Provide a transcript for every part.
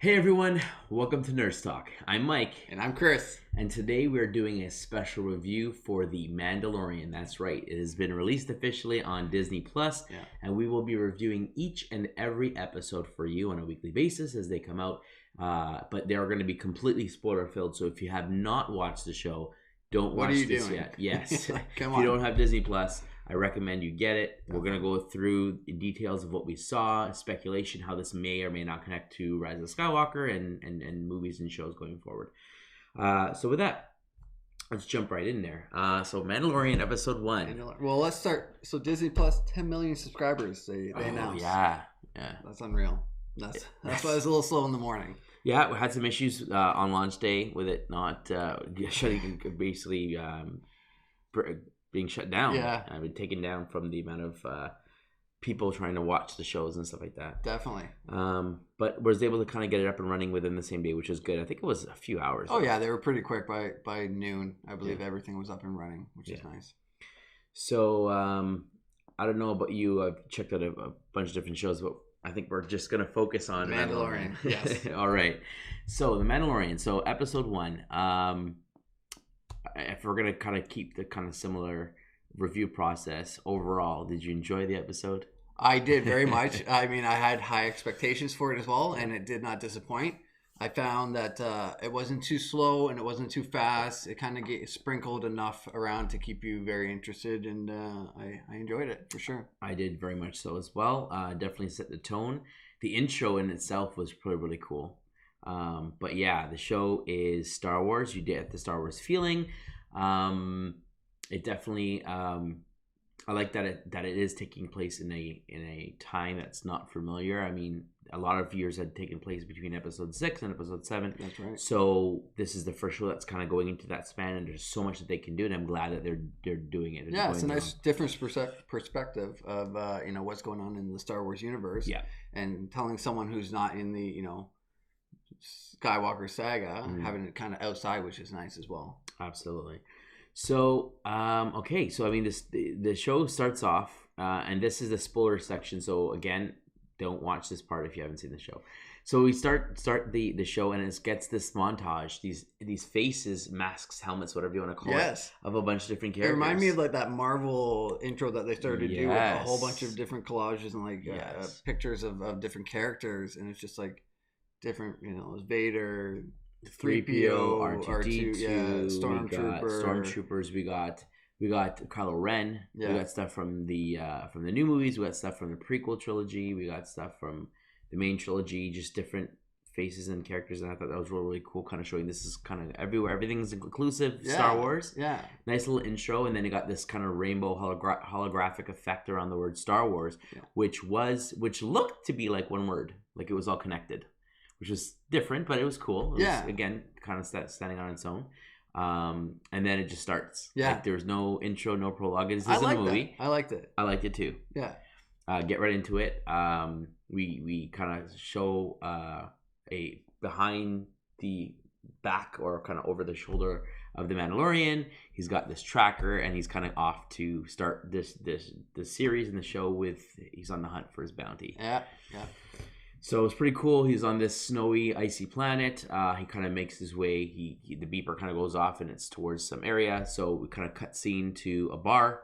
Hey everyone, welcome to Nurse Talk. I'm Mike. And I'm Chris. And today we're doing a special review for The Mandalorian. That's right, it has been released officially on Disney Plus, and we will be reviewing each and every episode for you on a weekly basis as they come out. But they are going to be completely spoiler filled, so if you have not watched the show, don't watch this yet. Yes. Come if on. you don't have Disney Plus, I recommend you get it. We're going to go through the details of what we saw, speculation, how this may or may not connect to Rise of Skywalker and movies and shows going forward. So with that, let's jump right in there. So Mandalorian Episode 1. Well, let's start. So Disney Plus, 10 million subscribers, they announced. Yeah. That's unreal. That's why I was a little slow in the morning. Yeah, we had some issues on launch day with it not shutting, basically being shut down. Yeah. Taken down from the amount of people trying to watch the shows and stuff like that. Definitely. But was able to kind of get it up and running within the same day, which is good. I think it was a few hours. Oh, yeah, they were pretty quick. By noon, I believe everything was up and running, which is nice. So, I don't know about you. I've checked out a bunch of different shows, but I think we're just going to focus on Mandalorian. Yes. All right. So, The Mandalorian. So, Episode 1. If we're going to kind of keep the kind of similar review process overall, did you enjoy the episode? I did very much. I mean, I had high expectations for it as well, and it did not disappoint. I found that it wasn't too slow and it wasn't too fast. It kind of sprinkled enough around to keep you very interested, and I enjoyed it for sure. I did very much so as well. Definitely set the tone. The intro in itself was really cool. But yeah, the show is Star Wars. You get the Star Wars feeling. It definitely I like that it is taking place in a time that's not familiar. I mean, a lot of years had taken place between episode 6 and episode 7. That's right. So this is the first show that's kind of going into that span, and there's so much that they can do, and I'm glad that they're doing it. Yeah, it's a nice different perspective of what's going on in the Star Wars universe. Yeah, and telling someone who's not in the Skywalker saga, having it kind of outside, which is nice as well. Absolutely. So, okay. So, I mean, the show starts off, and this is the spoiler section. So, again, don't watch this part if you haven't seen the show. So, we start the show, and it gets this montage, these faces, masks, helmets, whatever you want to call it, of a bunch of different characters. It reminded me of like that Marvel intro that they started to do with a whole bunch of different collages and pictures of different characters, and it's just like different, Vader, 3PO, R2, Stormtroopers. We got Kylo Ren. We got stuff from the new movies. We got stuff from the prequel trilogy. We got stuff from the main trilogy. Just different faces and characters, and I thought that was really cool. Kind of showing this is kind of everywhere. Everything's inclusive. Star Wars. Yeah. Nice little intro, and then you got this kind of rainbow holographic effect around the word Star Wars, which looked to be like one word, like it was all connected, which was different, but it was cool. It was, again, kind of standing on its own. And then it just starts. Yeah. Like, there was no intro, no prologue. This is a movie. I liked it. I liked it too. Yeah. Get right into it. We kind of show a behind the back or kind of over the shoulder of the Mandalorian. He's got this tracker, and he's kind of off to start this series in the show he's on the hunt for his bounty. Yeah. So it's pretty cool. He's on this snowy, icy planet. He kind of makes his way. The beeper kind of goes off, and it's towards some area. So we kind of cut scene to a bar,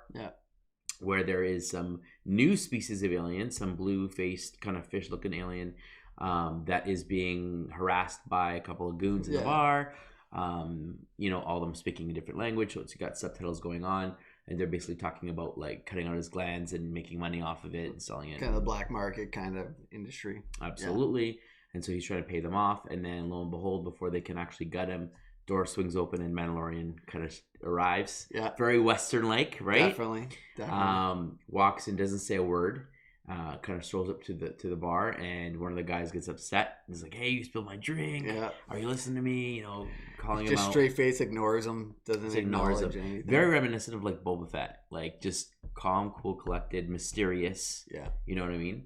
where there is some new species of alien, some blue-faced kind of fish-looking alien that is being harassed by a couple of goons in the bar. All of them speaking a different language, so it's got subtitles going on. And they're basically talking about like cutting out his glands and making money off of it and selling it. Kind of the black market kind of industry. Absolutely. Yeah. And so he's trying to pay them off. And then lo and behold, before they can actually gut him, door swings open and Mandalorian kind of arrives. Yeah. Very Western-like, right? Definitely. Walks in, doesn't say a word. Kind of strolls up to the bar, and one of the guys gets upset. He's like, "Hey, you spilled my drink. Yeah. Are you listening to me?" Calling him out. Just straight face ignores him. Doesn't acknowledge anything. Very reminiscent of like Boba Fett, like just calm, cool, collected, mysterious. Yeah. You know what I mean?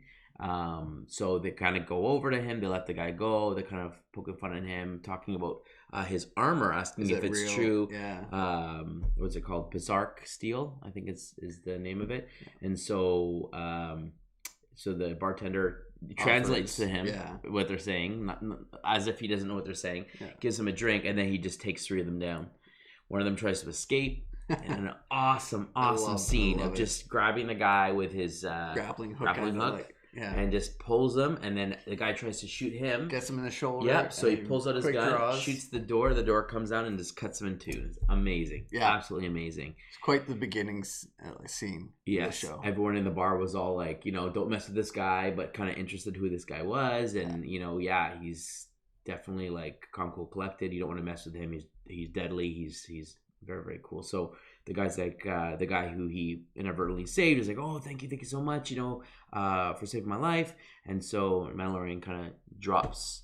So they kind of go over to him. They let the guy go. They're kind of poking fun at him, talking about his armor, asking if it's real? true. Yeah. What's it called? Bizarre Steel, I think is the name of it. And so. So the bartender translates to him what they're saying, not, as if he doesn't know what they're saying. Gives him a drink, and then he just takes 3 of them down. One of them tries to escape, and an awesome scene of just grabbing the guy with his grappling hook. And just pulls him, and then the guy tries to shoot him. Gets him in the shoulder. Yep, so he pulls out his gun, shoots the door comes down and just cuts him in 2. It's amazing. Yeah. Absolutely amazing. It's quite the beginning scene of the show. Everyone in the bar was all like, don't mess with this guy, but kind of interested who this guy was. And, he's definitely like calm, cool, collected. You don't want to mess with him. He's deadly. He's very, very cool. So the guy's like, the guy who he inadvertently saved is like, oh, thank you so much, for saving my life. And so Mandalorian kind of drops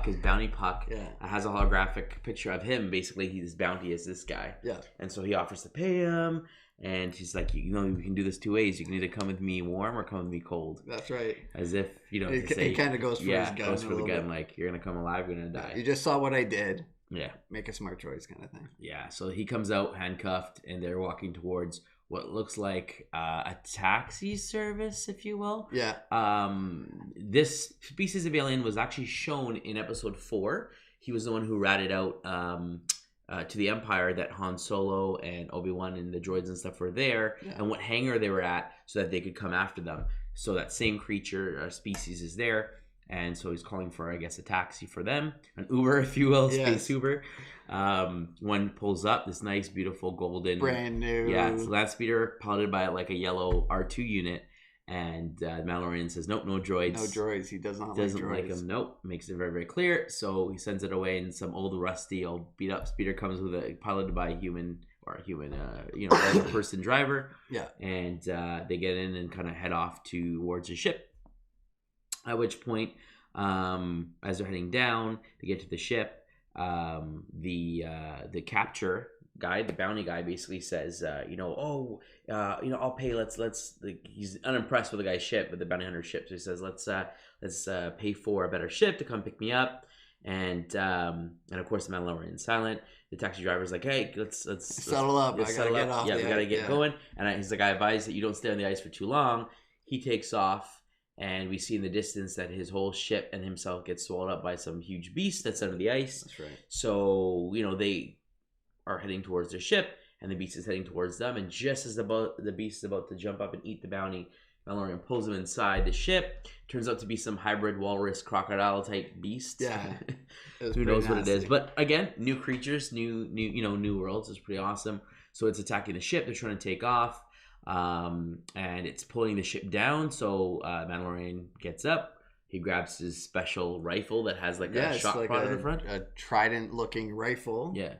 his bounty puck. Yeah. Has a holographic picture of him. Basically, his bounty is this guy. Yeah. And so he offers to pay him. And she's like, we can do this 2 ways. You can either come with me warm or come with me cold. That's right. As if, it kind of goes for his gun. Goes for the gun. Like, you're going to come alive, you're going to die. You just saw what I did. Yeah. Make a smart choice kind of thing. Yeah. So he comes out handcuffed, and they're walking towards what looks like a taxi service, if you will. Yeah. This species of alien was actually shown in episode 4. He was the one who ratted out to the Empire that Han Solo and Obi-Wan and the droids and stuff were there, and what hangar they were at, so that they could come after them. So that same creature or species is there. And so he's calling for, I guess, a taxi for them, an Uber, if you will, space Uber. One pulls up, this nice, beautiful, golden, brand new, it's a land speeder piloted by like a yellow R2 unit. And Mandalorian says, nope, no droids. No droids. He doesn't like them. Nope. Makes it very, very clear. So he sends it away, and some old, rusty, old, beat up speeder comes with piloted by a human, other person driver. Yeah. And they get in and kind of head off towards a ship. At which point, as they're heading down, they get to the ship. The capture guy, the bounty guy, basically says, I'll pay. Let's. He's unimpressed with the guy's ship, with the bounty hunter ship. So he says, let's pay for a better ship to come pick me up. And of course, the Mandalorian's silent. The taxi driver's like, hey, let's settle up. I gotta get off. Yeah, we gotta get going. And he's like, I advise that you don't stay on the ice for too long. He takes off. And we see in the distance that his whole ship and himself gets swallowed up by some huge beast that's under the ice. That's right. So, they are heading towards their ship, and the beast is heading towards them. And just as the beast is about to jump up and eat the bounty, Mandalorian pulls him inside the ship. Turns out to be some hybrid walrus crocodile type beast. Yeah. Who knows what it is? But again, new creatures, new worlds. It's pretty awesome. So it's attacking the ship. They're trying to take off. And it's pulling the ship down. So Mandalorian gets up. He grabs his special rifle that has a shock prod in the front. A trident-looking rifle. Yeah.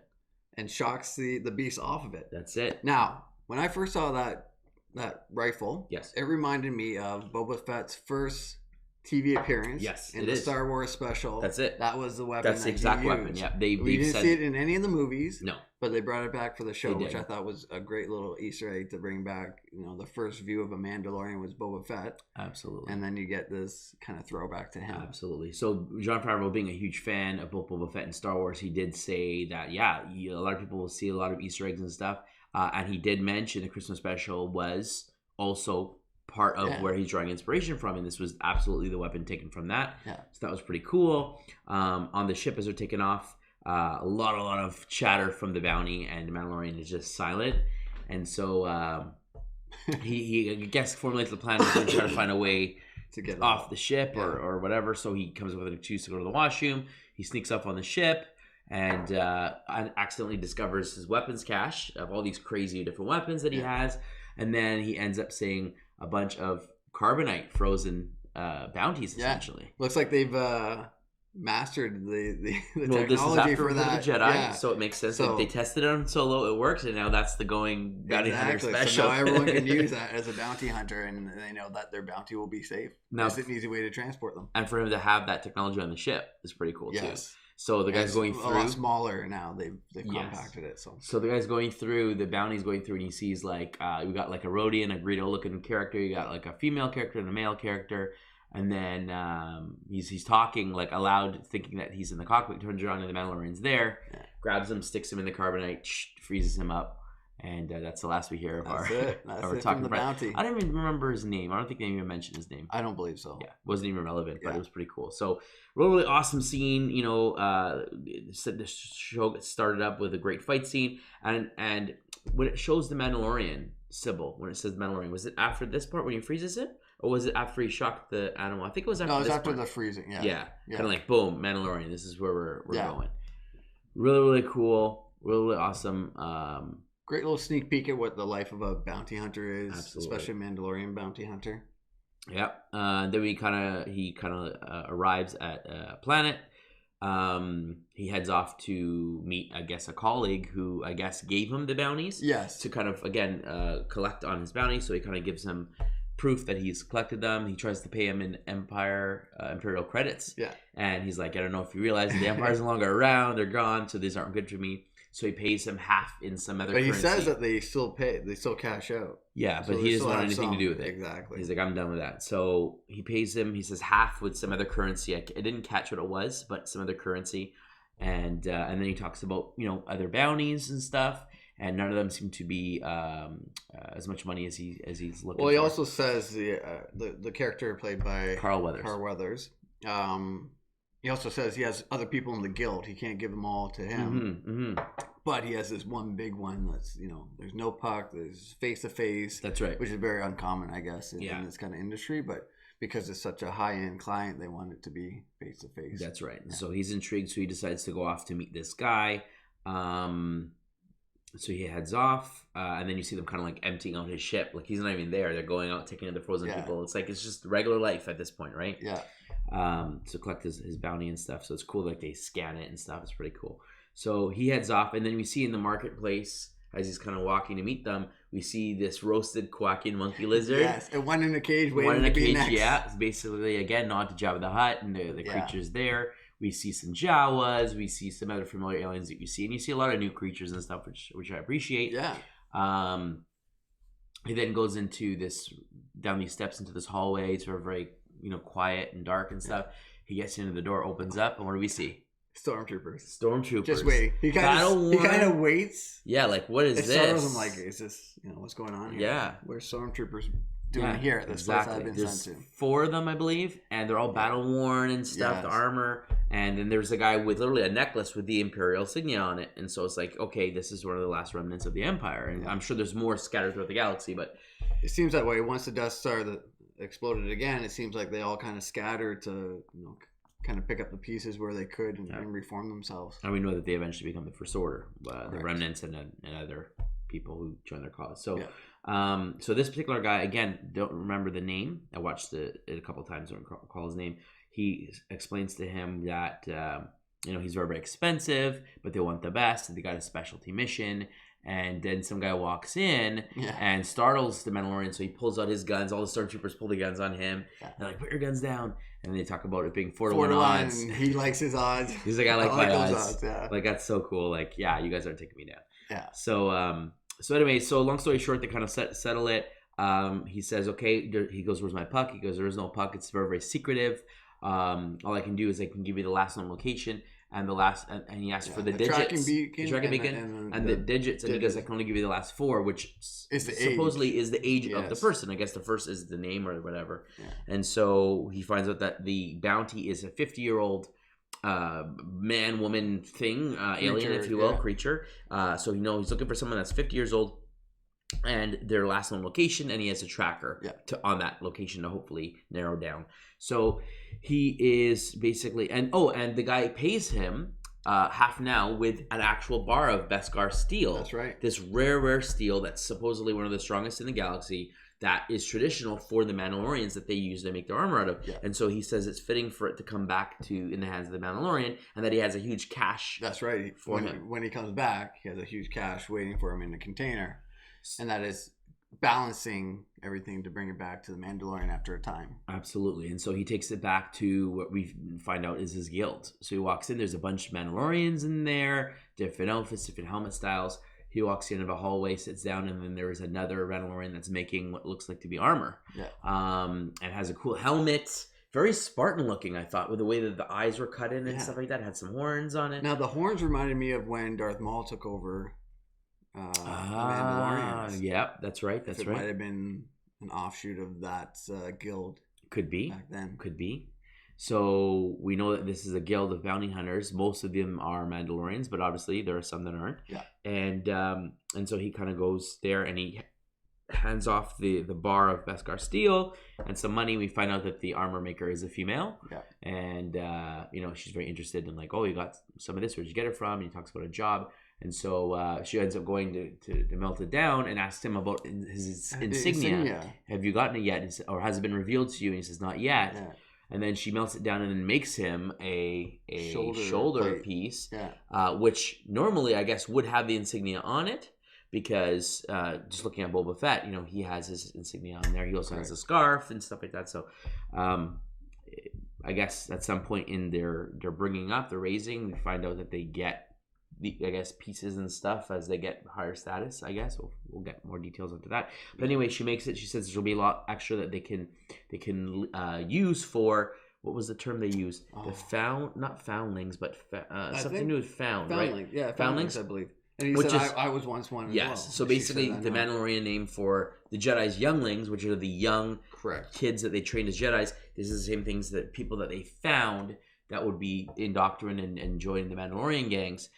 And shocks the beast off of it. That's it. Now, when I first saw that rifle, yes, it reminded me of Boba Fett's first TV appearance. Yes, in the Star Wars special. That's it. That was the weapon. That's the exact weapon. Yeah, we didn't see it in any of the movies. No, but they brought it back for the show, which I thought was a great little Easter egg to bring back. The first view of a Mandalorian was Boba Fett. Absolutely. And then you get this kind of throwback to him. Absolutely. So Jon Favreau, being a huge fan of both Boba Fett and Star Wars, he did say that a lot of people will see a lot of Easter eggs and stuff, and he did mention the Christmas special was also part of where he's drawing inspiration from, and this was absolutely the weapon taken from that. Yeah. So that was pretty cool. On the ship as they're taking off, a lot of chatter from the bounty, and the Mandalorian is just silent. And so he I guess formulates the plan to try to find a way to get off the ship or whatever. So he comes up with an excuse to go to the washroom. He sneaks up on the ship and accidentally discovers his weapons cache of all these crazy different weapons that he has. And then he ends up saying a bunch of carbonite frozen bounties, essentially. Looks like they've mastered the technology this is after for that. The Jedi, so it makes sense. So, they tested it on Solo, it works, and now that's the going bounty hunter special. So now everyone can use that as a bounty hunter, and they know that their bounty will be safe. Now, it's an easy way to transport them. And for him to have that technology on the ship is pretty cool, too. So the guy's going through. A lot smaller now. They've compacted it. So the guy's going through. The bounty's going through, and he sees we got like a Rodian, a Greedo looking character. You got like a female character and a male character, and then he's talking like aloud, thinking that he's in the cockpit. Turns around and the Mandalorian's there. Yeah. Grabs him, sticks him in the carbonite, freezes him up, And that's the last we hear of That's our it. That's of our it talking from the friend. bounty. I don't even remember his name. I don't think they even mentioned his name. I don't believe so. Yeah, wasn't even relevant, but Yeah. it was pretty cool. So really awesome scene. You know, the show gets started up with a great fight scene, and when it shows the Mandalorian symbol, when it says Mandalorian, was it after this part when he freezes it, or was it after he shocked the animal? I think it was after. No, it was this after part. the freezing. Yeah. Yeah, kind of like boom, Mandalorian. This is where we're Yeah. going. Really cool. Really awesome. Great little sneak peek at what the life of a bounty hunter is, Absolutely. especially a Mandalorian bounty hunter. Yep. Then he kind of arrives at a planet. He heads off to meet, I guess, a colleague who I guess gave him the bounties. Yes. To kind of again collect on his bounty. So he kind of gives him proof that he's collected them. He tries to pay him in imperial credits. Yeah. And he's like, I don't know if you realize the Empire's no longer around. They're gone. So these aren't good for me. So he pays him half in some other currency. But he says that they still pay. They still cash out. Yeah, but So he they doesn't still want have anything to some. do with it. Exactly. He's like, I'm done with that. So he pays him. He says half with some other currency. I didn't catch what it was, but some other currency. And then he talks about, you know, other bounties and stuff. And none of them seem to be as much money as he's looking for. Well, he also says the character played by Carl Weathers. He also says he has other people in the guild. He can't give them all to him. Mm-hmm. But he has this one big one that's, you know, there's no puck, there's face to face. That's right. Which is very uncommon, I guess, in this kind of industry. But because it's such a high end client, they want it to be face to face. That's right. Yeah. So he's intrigued. So he decides to go off to meet this guy. So he heads off, and then you see them kind of like emptying out his ship. Like he's not even there. They're going out, taking in the frozen people. It's like, it's just regular life at this point, right? Yeah. So collect his bounty and stuff. So it's cool. Like they scan it and stuff. It's pretty cool. So he heads off, and then we see in the marketplace, as he's kind of walking to meet them, we see this roasted quacking monkey lizard. Yes, and one in a cage waiting one in a to be cage, next. yeah. It's basically, again, nod to Jabba the Hutt and the creatures there. We see some Jawas. We see some other familiar aliens that you see. And you see a lot of new creatures and stuff, which I appreciate. Yeah. He then goes into down these steps into this hallway. It's very, you know, quiet and dark and stuff. He gets into the door, opens up, and what do we see? Stormtroopers. Just waiting. He kind of waits. Yeah, like, what is this? It startles him like, is this, you know, what's going on here? Yeah. Where's Stormtroopers doing here at this place I've been sent to? 4 of them, I believe, and they're all battle worn and stuff, the armor. And then there's a guy with literally a necklace with the Imperial insignia on it. And so it's like, okay, this is one of the last remnants of the Empire. And I'm sure there's more scattered throughout the galaxy, but it seems that way. Once the Death Star exploded again, it seems like they all kind of scattered to, you know, kind of pick up the pieces where they could and reform themselves. And we know that they eventually become the First Order, the remnants and other people who join their cause. So, so this particular guy, again, don't remember the name. I watched it a couple of times. I don't recall his name. He explains to him that you know, he's very, very expensive, but they want the best. And they got a specialty mission. And then some guy walks in and startles the Mandalorian. So he pulls out his guns. All the stormtroopers pull the guns on him. They're like, put your guns down. And they talk about it being 4-1 odds. And he likes his odds. He's like, I like my odds. Yeah. Like, that's so cool. Like, yeah, you guys aren't taking me down. Yeah. So, so anyway, so long story short, they kind of settle it. He says, okay. He goes, where's my puck? He goes, there is no puck. It's very, very secretive. All I can do is I can give you the last known location. And and he asked for the digits, tracking beacon, and the digits, and he goes, I can only give you the last 4, which supposedly is the age of the person. I guess the first is the name or whatever. Yeah. And so he finds out that the bounty is a 50-year-old man, woman thing, alien, if you will, creature. So he's looking for someone that's 50 years old, and their last known location, and he has a tracker on that location to hopefully narrow down. So he is basically, and the guy pays him half now with an actual bar of Beskar steel. That's right. This rare steel that's supposedly one of the strongest in the galaxy, that is traditional for the Mandalorians that they use to make their armor out of. Yeah. And so he says it's fitting for it to come back in the hands of the Mandalorian, and that he has a huge cache. That's right. When he comes back, he has a huge cache waiting for him in the container. And that is balancing everything to bring it back to the Mandalorian after a time. Absolutely. And so he takes it back to what we find out is his guild. So he walks in, there's a bunch of Mandalorians in there, different outfits, different helmet styles. He walks into a hallway, sits down, and then there is another Mandalorian that's making what looks like to be armor. Yeah. And has a cool helmet. Very Spartan looking, I thought, with the way that the eyes were cut in and stuff like that. It had some horns on it. Now, the horns reminded me of when Darth Maul took over Mandalorians. Yeah, that's right. That's it right. Might have been an offshoot of that guild. Could be. Back then. Could be. So we know that this is a guild of bounty hunters. Most of them are Mandalorians, but obviously there are some that aren't. Yeah. And so he kind of goes there and he hands off the bar of Beskar steel and some money. We find out that the armor maker is a female. Yeah. And she's very interested in like, oh, you got some of this. Where'd you get it from? And he talks about a job. And so she ends up going to melt it down and asks him about his insignia. Have you gotten it yet? Or has it been revealed to you? And he says, not yet. Yeah. And then she melts it down and then makes him a shoulder piece, which normally I guess would have the insignia on it because just looking at Boba Fett, he has his insignia on there. He also has a scarf and stuff like that. So I guess at some point in they're bringing up, they're raising, we find out that they get pieces and stuff as they get higher status. I guess we'll get more details into that. But anyway, she makes it. She says there'll be a lot extra that they can use for, what was the term they used? The not foundlings, but something to do with found, right? Yeah, foundlings, I believe. And he said, I was once one as well. Yes, so basically the Mandalorian name for the Jedi's younglings, which are the young kids that they trained as Jedis, this is the same things that people that they found that would be indoctrinated and join the Mandalorian gangs.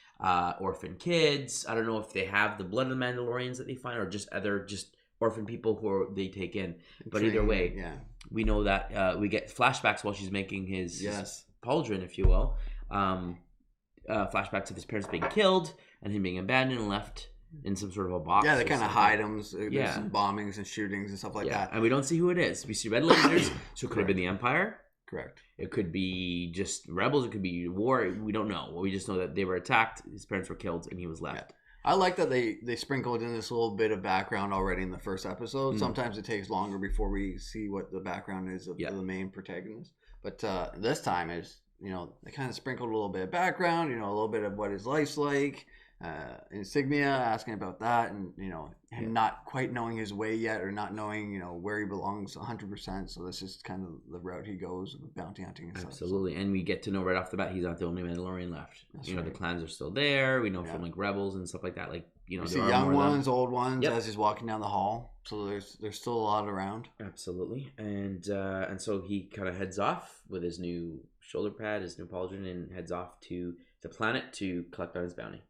Orphan kids. I don't know if they have the blood of the Mandalorians that they find or just other orphan people who they take in. But either way, we know that we get flashbacks while she's making his pauldron, if you will. Flashbacks of his parents being killed and him being abandoned and left in some sort of a box. Yeah, they kind of hide him. There's some bombings and shootings and stuff like that. And we don't see who it is. We see red lasers, so it could have been the Empire. Correct. It could be just rebels. It could be war. We don't know. We just know that they were attacked. His parents were killed, and he was left. I like that they sprinkled in this little bit of background already in the first episode. Sometimes it takes longer before we see what the background is of the main protagonist. But this time is, they kind of sprinkled a little bit of background. A little bit of what his life's like. Insignia, asking about that, and him not quite knowing his way yet, or not knowing where he belongs 100%. So this is kind of the route he goes with bounty hunting and Absolutely. stuff. And we get to know right off the bat he's not the only Mandalorian left. The clans are still there. We know from like rebels and stuff like that. Like you see young ones, old ones as he's walking down the hall. So there's still a lot around. Absolutely. And so he kind of heads off with his new shoulder pad, his new pauldron, and heads off to the planet to collect on his bounty.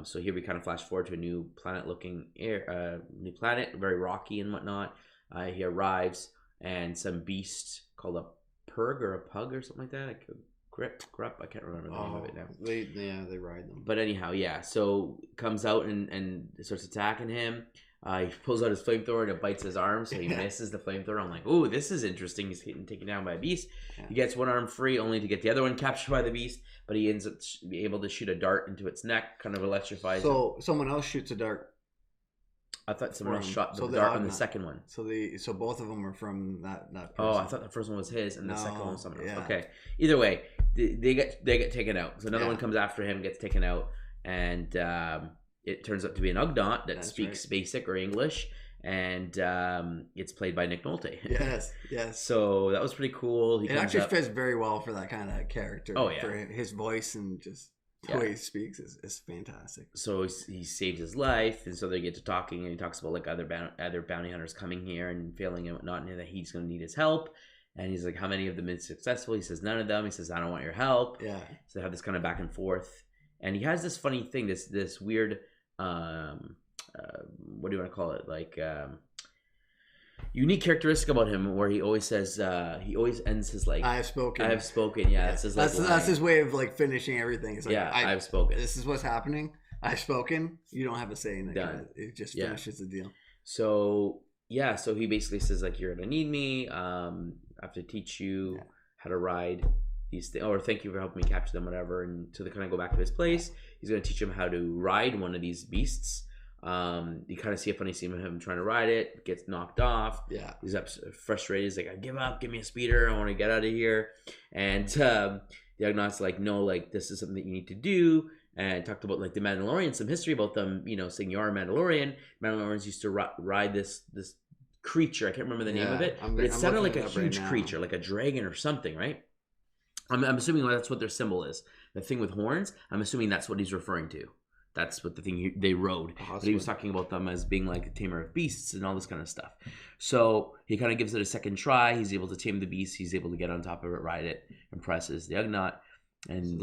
So here we kind of flash forward to a new planet-looking new planet, very rocky and whatnot. He arrives, and some beast called a purg or a pug or something like that. Grup, I can't remember the name of it now. They ride them. But anyhow, so comes out and starts attacking him. He pulls out his flamethrower and it bites his arm, so he misses the flamethrower. I'm like, ooh, this is interesting. He's getting taken down by a beast. Yeah. He gets one arm free, only to get the other one captured by the beast. But he ends up being able to shoot a dart into its neck, kind of electrifies. So someone else shoots a dart. I thought someone else shot the dart on the second one. So both of them are from that person. Oh, I thought the first one was his and the second one was someone else. Okay. Either way, they get taken out. So another one comes after him, gets taken out, and it turns out to be an Ugnaught that speaks basic or English, and it's played by Nick Nolte. Yes. So that was pretty cool. It actually fits very well for that kind of character. Oh, yeah. For his voice and just the way he speaks is fantastic. So he saves his life, and so they get to talking, and he talks about like other bounty hunters coming here and failing and whatnot, and that he's going to need his help. And he's like, how many of them been successful? He says, none of them. He says, I don't want your help. Yeah. So they have this kind of back and forth. And he has this funny thing, this weird, what do you want to call it? Like, unique characteristic about him where he always says, he always ends his like, I have spoken. Yeah. That's his way of like finishing everything. It's like, I have spoken. This is what's happening. I've spoken. You don't have a say in it. Done. It just finishes the deal. So, so he basically says like, you're going to need me. I have to teach you how to ride these things, or thank you for helping me capture them, whatever. And so they kind of go back to his place. He's going to teach him how to ride one of these beasts. You kind of see a funny scene of him trying to ride it, gets knocked off. Yeah, he's frustrated. He's like, I give up, give me a speeder, I want to get out of here. And the Ugnaughts like, no, like this is something that you need to do. And talked about like the Mandalorian, some history about them, saying you are a Mandalorian. Mandalorians used to ride this creature. I can't remember the name of it, but it sounded like a huge creature, like a dragon or something, right? I'm assuming that's what their symbol is. The thing with horns, I'm assuming that's what he's referring to. That's what the thing they rode. Possibly. But he was talking about them as being like a tamer of beasts and all this kind of stuff. So he kind of gives it a second try. He's able to tame the beast. He's able to get on top of it, ride it, impresses the Ugnaught. And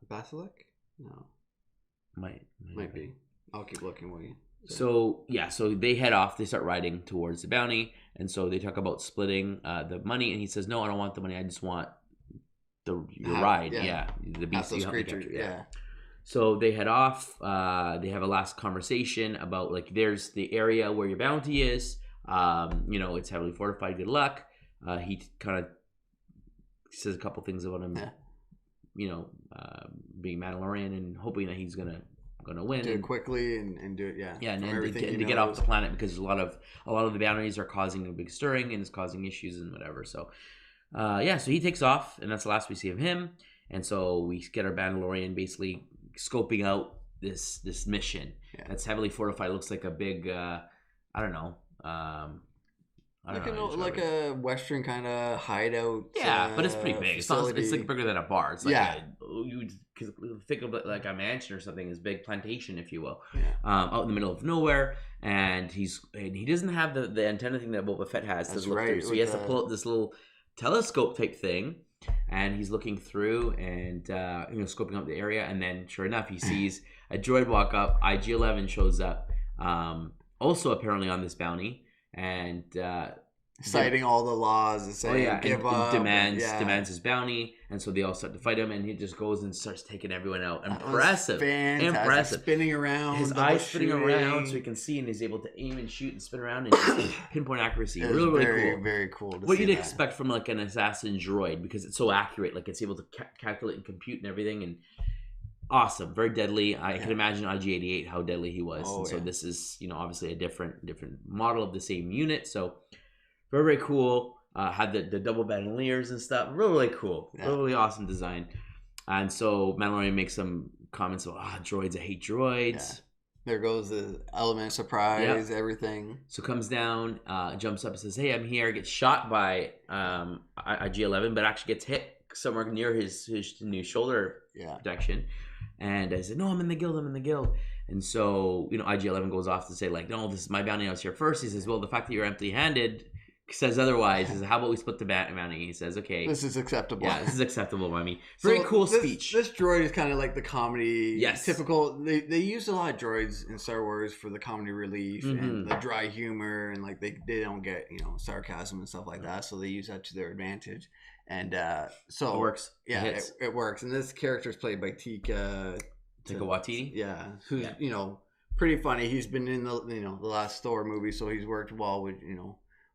Basilic? No. Might be. I'll keep looking while you. So they head off. They start riding towards the bounty, and so they talk about splitting the money. And he says, "No, I don't want the money. I just want your ride. Yeah, the beast you helped me capture. Yeah." So they head off. They have a last conversation about like, there's the area where your bounty is. It's heavily fortified. Good luck. He kind of says a couple things about him. Being Mandalorian and hoping that he's gonna win. Do it quickly and do it. Yeah. Yeah, and to get off the planet, because a lot of the boundaries are causing a big stirring and it's causing issues and whatever. So, so he takes off, and that's the last we see of him. And so we get our Mandalorian basically scoping out this mission that's heavily fortified. It looks like a big, like a Western kind of hideout. Yeah, but it's pretty big. It's like bigger than a bar. It's like you think of it like a mansion or something. This big plantation, if you will, out in the middle of nowhere. And he doesn't have the antenna thing that Boba Fett has. That's right. So he has to pull up this little telescope type thing, and he's looking through and scoping out the area. And then, sure enough, he sees a droid walk up. IG-11 shows up, also apparently on this bounty. And citing all the laws and saying give up, demands his bounty, and so they all start to fight him, and he just goes and starts taking everyone out. Impressive. Spinning around, his eyes spinning around so he can see, and he's able to aim and shoot and spin around and just pinpoint accuracy. Really cool. Very cool. What you'd expect from like an assassin droid, because it's so accurate, like it's able to calculate and compute and everything, and awesome, very deadly. I can imagine IG-88 how deadly he was. So this is, obviously a different model of the same unit. So very, very cool. Had the double bandoliers and stuff. Really cool. Really awesome design. And so Mandalorian makes some comments about droids. I hate droids. Yeah. There goes the element of surprise, everything. So comes down, jumps up and says, "Hey, I'm here." Gets shot by IG-11, but actually gets hit somewhere near his new shoulder protection. And I said, "No, I'm in the guild. And so, IG-11 goes off to say, like, "No, this is my bounty. I was here first." He says, "Well, the fact that you're empty-handed says otherwise." He says, "How about we split the bounty?" He says, "Okay. This is acceptable." Yeah, this is acceptable by me. Very cool speech. This droid is kind of like the comedy. Typical. They used a lot of droids in Star Wars for the comedy relief and the dry humor, and like they don't get, sarcasm and stuff like that. So they use that to their advantage. And so it works. Yeah, it works. And this character is played by Taika Waititi. Yeah, who's pretty funny. He's been in the the last Thor movie, so he's worked well with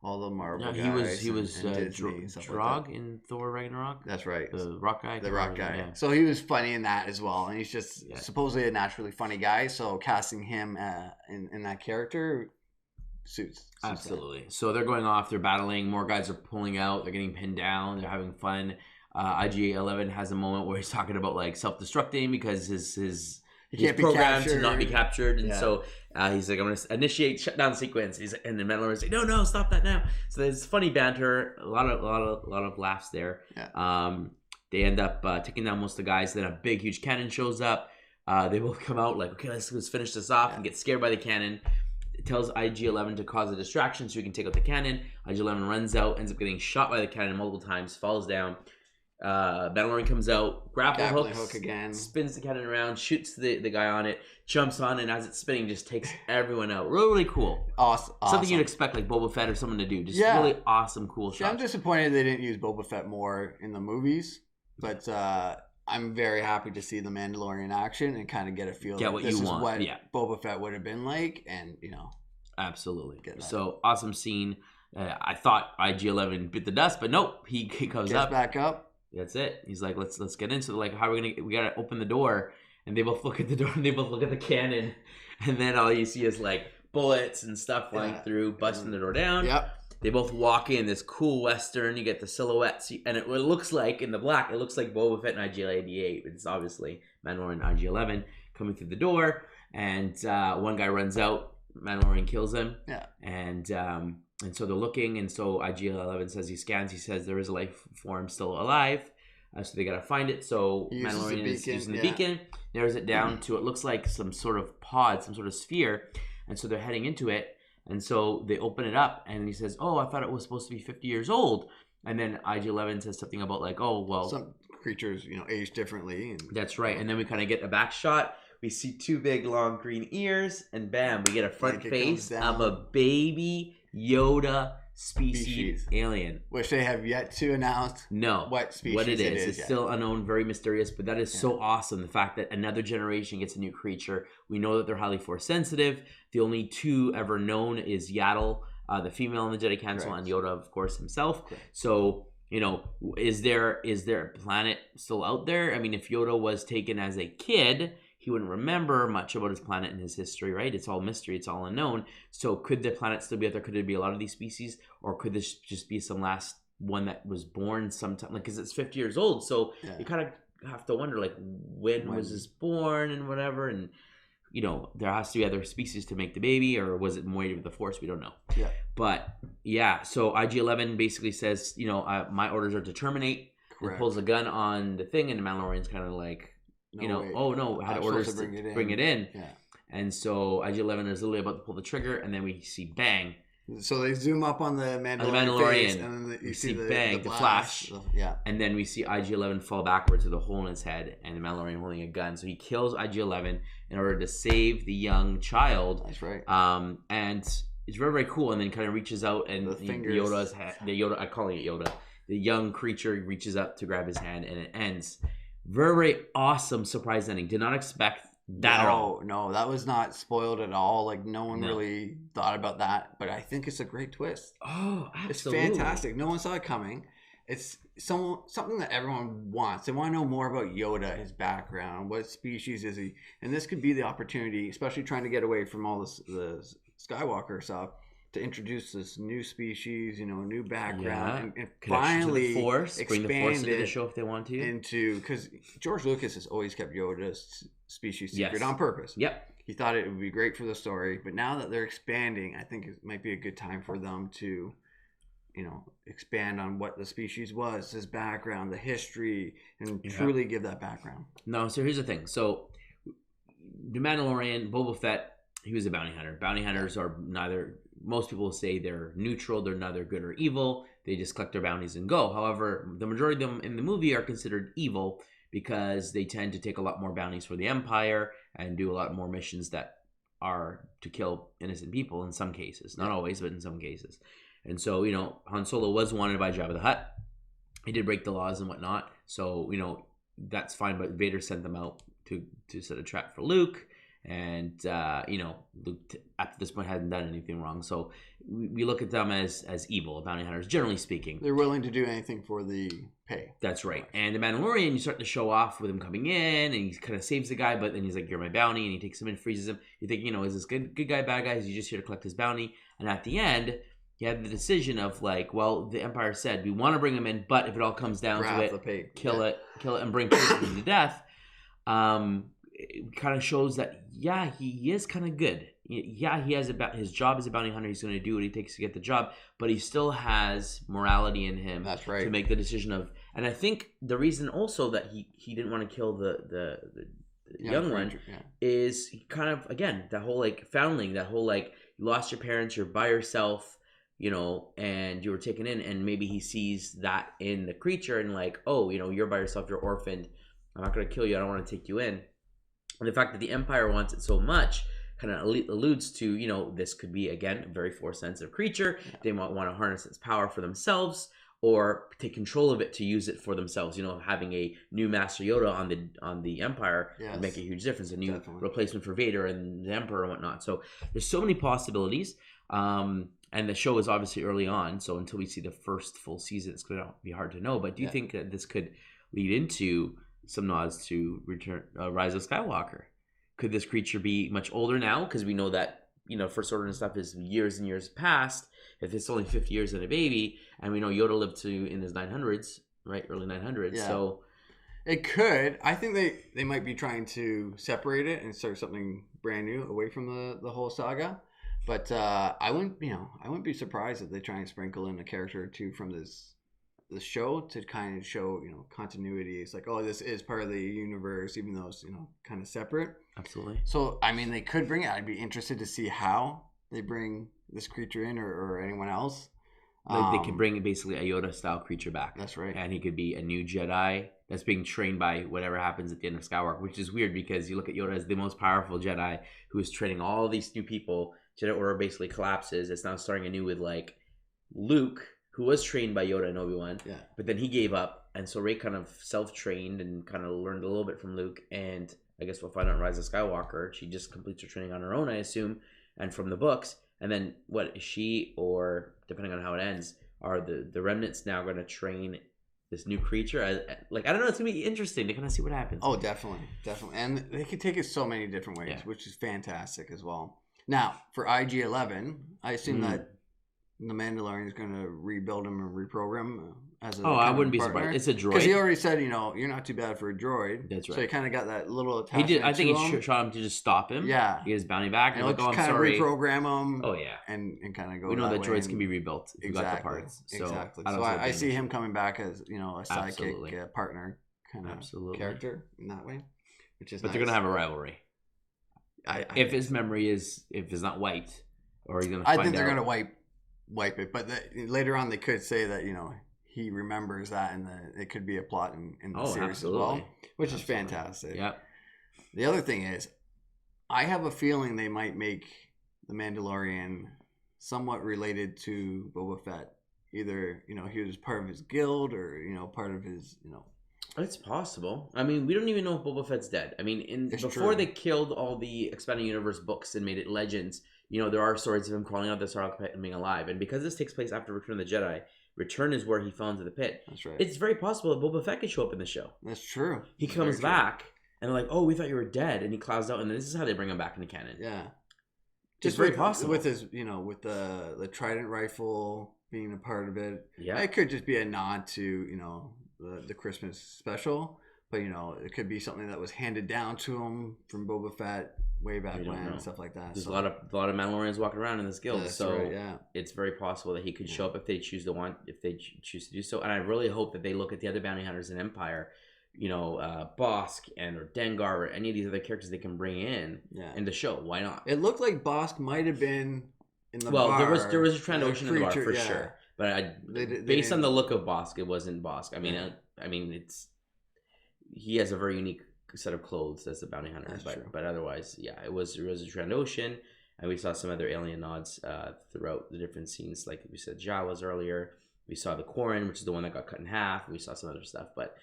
all the Marvel guys. He was Drog in Thor Ragnarok. That's right. The rock guy. Yeah. So he was funny in that as well, and he's just supposedly a naturally funny guy. So casting him in that character suits absolutely. So they're going off. They're battling. More guys are pulling out. They're getting pinned down. They're having fun. IG-11 has a moment where he's talking about like self-destructing because his programmed to not be captured, and so he's like, "I'm going to initiate shutdown sequence." And then Mandalorian's like, "No, stop that now." So there's funny banter, a lot of laughs there. They end up taking down most of the guys. Then a big, huge cannon shows up. They both come out like, "Okay, let's finish this off," and get scared by the cannon. It tells IG-11 to cause a distraction so he can take out the cannon. IG-11 runs out, ends up getting shot by the cannon multiple times, falls down. Mandalorian comes out, grappling hook again, spins the cannon around, shoots the guy on it, jumps on, and as it's spinning, just takes everyone out. Really cool. Awesome. Something you'd expect like Boba Fett or someone to do. Just really awesome, cool shots. I'm disappointed they didn't use Boba Fett more in the movies, but I'm very happy to see the Mandalorian action and kind of get a feel. Get what you want. What Boba Fett would have been like, and absolutely. So awesome scene. I thought IG-11 bit the dust, but nope, he comes Gets back up. That's it. He's like, let's get into it. Like, how are we gotta open the door, and they both look at the door and they both look at the cannon, and then all you see is like bullets and stuff flying through, busting the door down. Yep. They both walk in this cool Western. You get the silhouettes, and it looks like in the black, it looks like Boba Fett and IG-88. It's obviously Mandalorian and IG-11 coming through the door, and one guy runs out. Mandalorian kills him. Yeah. And so they're looking, and so IG-11 says he scans. He says there is a life form still alive. So they got to find it. So Mandalorian is using the beacon, narrows it down to it looks like some sort of pod, some sort of sphere. And so they're heading into it. And so they open it up and he says, oh, I thought it was supposed to be 50 years old. And then IG-11 says something about like, oh, well. Some creatures, age differently. And, that's right. And then we kind of get a back shot. We see two big, long green ears. And bam, we get a front face of a baby Yoda species alien. Which they have yet to announce what species it is. It's still unknown, very mysterious. But that is so awesome. The fact that another generation gets a new creature. We know that they're highly force sensitive. The only two ever known is Yaddle, the female in the Jedi Council, and Yoda, of course, himself. So, is there a planet still out there? I mean, if Yoda was taken as a kid, he wouldn't remember much about his planet and his history, right? It's all mystery. It's all unknown. So could the planet still be out there? Could there be a lot of these species? Or could this just be some last one that was born sometime? Like, because it's 50 years old. So you kind of have to wonder, like, when was this born and whatever? And, there has to be other species to make the baby, or was it more with the Force? We don't know. Yeah. But, so IG-11 basically says, my orders are to terminate. Correct. He pulls a gun on the thing, and the Mandalorian's kind of like, I had orders to bring it in. Yeah. And so IG-11 is literally about to pull the trigger, and then we see bang. So they zoom up on the Mandalorian face, and then you see bang, the flash. And then we see IG-11 fall backwards with a hole in his head, and the Mandalorian holding a gun. So he kills IG-11 in order to save the young child. That's right. And it's very, very cool. And then kind of reaches out, and Yoda's head, I'm calling it Yoda. The young creature reaches up to grab his hand, and it ends. Very, very awesome surprise ending. Did not expect that at all. No, that was not spoiled at all. Like, no one really thought about that. But I think it's a great twist. Oh, absolutely. It's fantastic. No one saw it coming. It's something that everyone wants. They want to know more about Yoda, his background, what species is he. And this could be the opportunity, especially trying to get away from all the Skywalker stuff, to introduce this new species, a new background, and finally bring the Force into the show if they want to. Because George Lucas has always kept Yoda's species secret on purpose. Yep. He thought it would be great for the story, but now that they're expanding, I think it might be a good time for them to, expand on what the species was, his background, the history, and truly give that background. No, so here's the thing. So, the Mandalorian, Boba Fett, he was a bounty hunter. Bounty hunters are neither... Most people say they're neutral. They're neither good or evil. They just collect their bounties and go. However, the majority of them in the movie are considered evil because they tend to take a lot more bounties for the Empire and do a lot more missions that are to kill innocent people in some cases. Not always, but in some cases. And so, Han Solo was wanted by Jabba the Hutt. He did break the laws and whatnot. So, that's fine. But Vader sent them out to set a trap for Luke. And, Luke at this point hadn't done anything wrong. So we look at them as evil, bounty hunters, generally speaking. They're willing to do anything for the pay. That's right. And the Mandalorian, you start to show off with him coming in, and he kind of saves the guy, but then he's like, you're my bounty, and he takes him and freezes him. You think, is this good guy, bad guy? Is he just here to collect his bounty? And at the end, you have the decision of like, well, the Empire said, we want to bring him in, but if it all comes down to it, kill it, and bring him to death. It kind of shows that he is kind of good. He has his job as a bounty hunter. He's going to do what he takes to get the job, but he still has morality in him. That's right. To make the decision of. And I think the reason also that he didn't want to kill the young one is kind of, again, that whole like foundling, that whole like you lost your parents, you're by yourself, and you were taken in, and maybe he sees that in the creature and like, oh, you're by yourself, you're orphaned. I'm not going to kill you. I don't want to take you in. And the fact that the Empire wants it so much kind of alludes to, this could be, again, a very force-sensitive creature. Yeah. They might want to harness its power for themselves or take control of it to use it for themselves. Having a new Master Yoda on the Empire would make a huge difference. A new replacement for Vader and the Emperor and whatnot. So there's so many possibilities. And the show is obviously early on. So until we see the first full season, it's going to be hard to know. But do you think that this could lead into some nods to Rise of Skywalker? Could this creature be much older now? Because we know that, First Order and stuff is years and years past. If it's only 50 years and a baby, and we know Yoda lived in his 900s, right? Early 900s. Yeah. So it could. I think they might be trying to separate it and start something brand new away from the whole saga. But I wouldn't be surprised if they try and sprinkle in a character or two from this the show to kind of show, you know, continuity. It's like, oh, this is part of the universe, even though it's, you know, kind of separate. Absolutely. So, I mean, they could bring it. I'd be interested to see how they bring this creature in, or anyone else. Like they could bring basically a Yoda-style creature back. That's right. And he could be a new Jedi that's being trained by whatever happens at the end of Skywalker, which is weird because you look at Yoda as the most powerful Jedi who is training all these new people. Jedi Order basically collapses. It's now starting anew with like Luke, who was trained by Yoda and Obi-Wan. Yeah. But then he gave up. And so Rey kind of self-trained and kind of learned a little bit from Luke. And I guess we'll find out in Rise of Skywalker. She just completes her training on her own, I assume, and from the books. And then what is she, or depending on how it ends, are the remnants now going to train this new creature? Like, I don't know. It's going to be interesting to kind of see what happens. Oh, definitely. And they could take it so many different ways, which is fantastic as well. Now, for IG-11, I assume that the Mandalorian is going to rebuild him and reprogram as a I wouldn't be surprised. It's a droid. Because he already said, you know, you're not too bad for a droid. That's right. So he kind of got that little attachment. He did. I think he shot him to just stop him. Yeah. Get his bounty back. And like, just kind of reprogram him. Oh, yeah. And kind of go. We know that droids and, can be rebuilt if you got the parts. So exactly. So I see him coming back as, you know, a sidekick partner kind of character in that way, which is. But they're gonna have a rivalry. If his memory is, if it's not wiped, or he's gonna. I think they're gonna wipe it, but later on they could say that, you know, he remembers that, and it could be a plot in the series as well, which is fantastic. Yeah. The other thing is, I have a feeling they might make the Mandalorian somewhat related to Boba Fett. Either, you know, he was part of his guild, or, you know, part of his, you know. It's possible. I mean, we don't even know if Boba Fett's dead. I mean, before they killed all the Expanded Universe books and made it Legends, you know, there are stories of him crawling out the Sarlacc pit and being alive. And because this takes place after Return of the Jedi, Return is where he fell into the pit. That's right. It's very possible that Boba Fett could show up in the show. That's true. He comes back, and they're like, oh, we thought you were dead. And he clouds out, and this is how they bring him back into canon. Yeah. Just very possible. With his, you know, with the Trident rifle being a part of it. Yeah. It could just be a nod to, you know, the Christmas special. But, you know, it could be something that was handed down to him from Boba Fett way back when and stuff like that. There's a lot of Mandalorians walking around in this guild, so it's very possible that he could show up if they choose to do so. And I really hope that they look at the other bounty hunters in Empire, you know, Bosk or Dengar or any of these other characters they can bring in the show. Why not? It looked like Bosk might have been in the bar. There was a Trandoshan in the bar for sure, but based on the look of Bosk, it wasn't Bosk. I mean, he has a very unique set of clothes as a bounty hunter, but otherwise, it was a Trandoshan, and we saw some other alien nods throughout the different scenes, like we said Jawas earlier. We saw the Quarren, which is the one that got cut in half. We saw some other stuff, but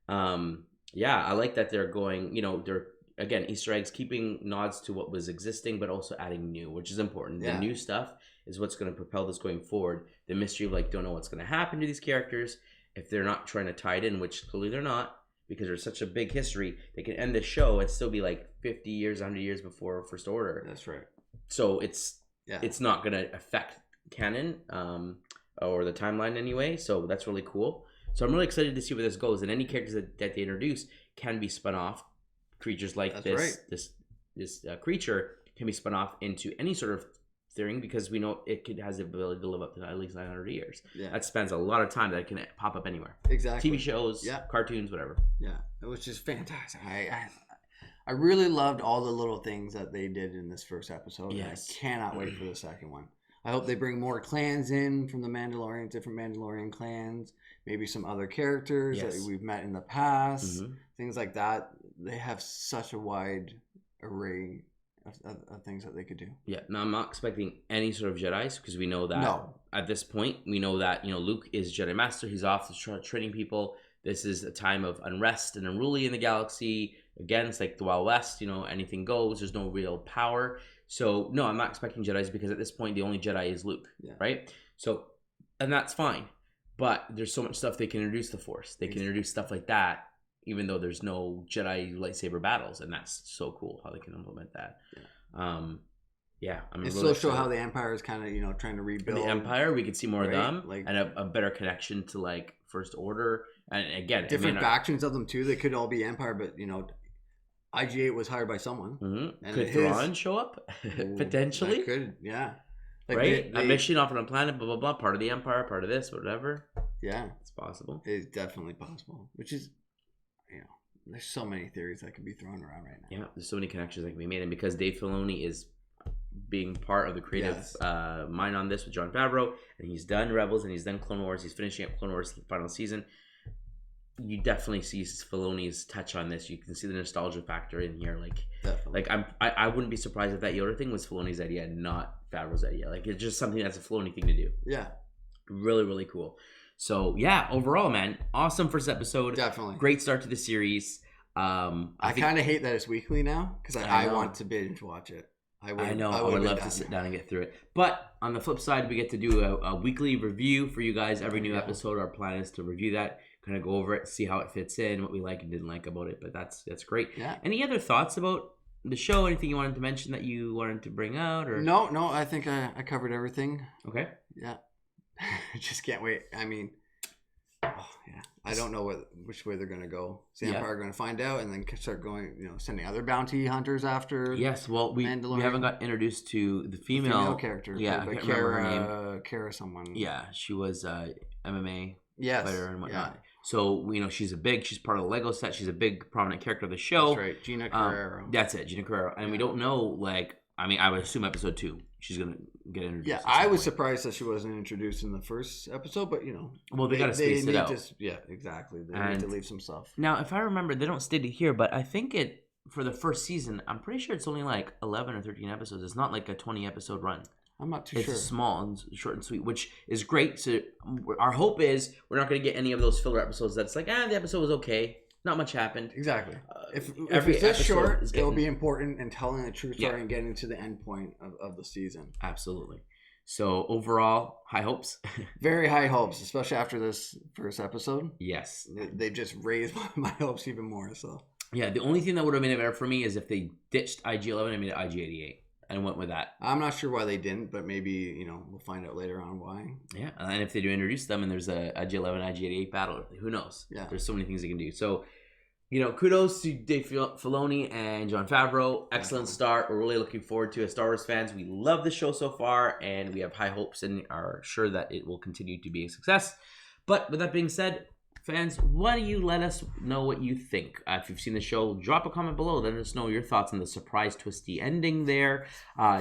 I like that they're going, you know, they're again Easter eggs, keeping nods to what was existing, but also adding new, which is important. The new stuff is what's going to propel this going forward. The mystery of, like, don't know what's going to happen to these characters if they're not trying to tie it in, which clearly they're not. Because there's such a big history, they can end the show and still be like 50 years, 100 years before First Order. That's right. So it's not going to affect canon or the timeline anyway. So that's really cool. So I'm really excited to see where this goes. And any characters that they introduce can be spun off. Creatures like this creature can be spun off into any sort of thing, because we know it has the ability to live up to at least 900 years. Yeah. That spends a lot of time that it can pop up anywhere. Exactly. TV shows, cartoons, whatever. Yeah, it was just fantastic. I really loved all the little things that they did in this first episode. Yes. I cannot wait for the second one. I hope they bring more clans in from the Mandalorian, different Mandalorian clans, maybe some other characters that we've met in the past, things like that. They have such a wide array of things that they could do. Yeah, now I'm not expecting any sort of Jedis, because we know that at this point, we know that, you know, Luke is Jedi Master. He's off to training people. This is a time of unrest and unruly in the galaxy. Again, it's like the Wild West, you know, anything goes. There's no real power. So, no, I'm not expecting Jedis, because at this point, the only Jedi is Luke, right? So, and that's fine. But there's so much stuff they can introduce the Force. They can introduce stuff like that, even though there's no Jedi lightsaber battles, and that's so cool how they can implement that. I'm really still show how the Empire is kind of, you know, trying to rebuild the Empire. We could see more of them, like, and a better connection to, like, First Order, and again, different factions of them too. They could all be Empire, but, you know, IG-8 was hired by someone. And could Thrawn show up potentially? Could, like right? A mission off on a planet, blah blah blah, part of the Empire, part of this, whatever. Yeah, it's possible. It's definitely possible. Which is, there's so many theories that could be thrown around right now. Yeah, there's so many connections that can be made, and because Dave Filoni is being part of the creative mind on this with Jon Favreau, and he's done Rebels and he's done Clone Wars, he's finishing up Clone Wars final season. You definitely see Filoni's touch on this. You can see the nostalgia factor in here. Like I wouldn't be surprised if that Yoda thing was Filoni's idea, not Favreau's idea. Like it's just something that's a Filoni thing to do. Yeah, really, really cool. So yeah, overall, man, awesome first episode. Definitely great start to the series. I kind of hate that it's weekly now because I want to binge watch it. I would love to sit down and get through it. But on the flip side, we get to do a weekly review for you guys. Every new episode, our plan is to review that, kind of go over it, see how it fits in, what we like and didn't like about it. But that's great. Yeah. Any other thoughts about the show? Anything you wanted to mention that you wanted to bring out? Or no, I think I covered everything. Okay. Yeah. Just can't wait. I mean, I don't know which way they're going to go. Sam are going to find out and then start going, sending other bounty hunters after. Yes, well, we haven't got introduced to the female character. Yeah, I can't remember her name. Kara someone. Yeah, she was MMA fighter and whatnot. Yeah. So, she's part of the Lego set. She's a big prominent character of the show. That's right, Gina Carrero. That's it, Gina Carrero. And we don't know, I would assume episode 2, she's going to get introduced. Yeah, I was surprised that she wasn't introduced in the first episode, but, Well, they got to space it out. Yeah, exactly. They need to leave some stuff. Now, if I remember, they don't state it here, but I think for the first season, I'm pretty sure it's only 11 or 13 episodes. It's not like a 20-episode run. I'm not too sure. It's small and short and sweet, which is great. So our hope is we're not going to get any of those filler episodes that's the episode was okay. Not much happened. Exactly. If it's this short, it'll be important in telling the true story and getting to the end point of the season. Absolutely. So overall, high hopes. Very high hopes, especially after this first episode. Yes. They just raised my hopes even more. So yeah, the only thing that would have made it better for me is if they ditched IG-11 and made it IG-88. And went with that. I'm not sure why they didn't, but maybe, we'll find out later on why. Yeah, and if they do introduce them and there's a IG-11, IG-88 battle, who knows? Yeah. There's so many things they can do. So, kudos to Dave Filoni and Jon Favreau. Excellent start. We're really looking forward to it as Star Wars fans. We love the show so far, and we have high hopes and are sure that it will continue to be a success. But with that being said, fans, why don't you let us know what you think? If you've seen the show, drop a comment below. Let us know your thoughts on the surprise twisty ending there.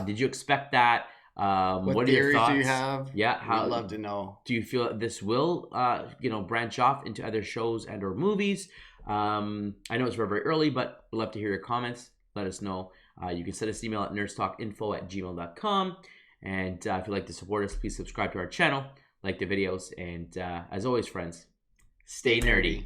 Did you expect that? What are your thoughts? Do you have? Yeah, I'd love to know. Do you feel that this will, branch off into other shows and or movies? I know it's very, very early, but we'd love to hear your comments. Let us know. You can send us an email at nerdstalkinfo@gmail.com. And if you'd like to support us, please subscribe to our channel, like the videos, and as always, friends, stay nerdy.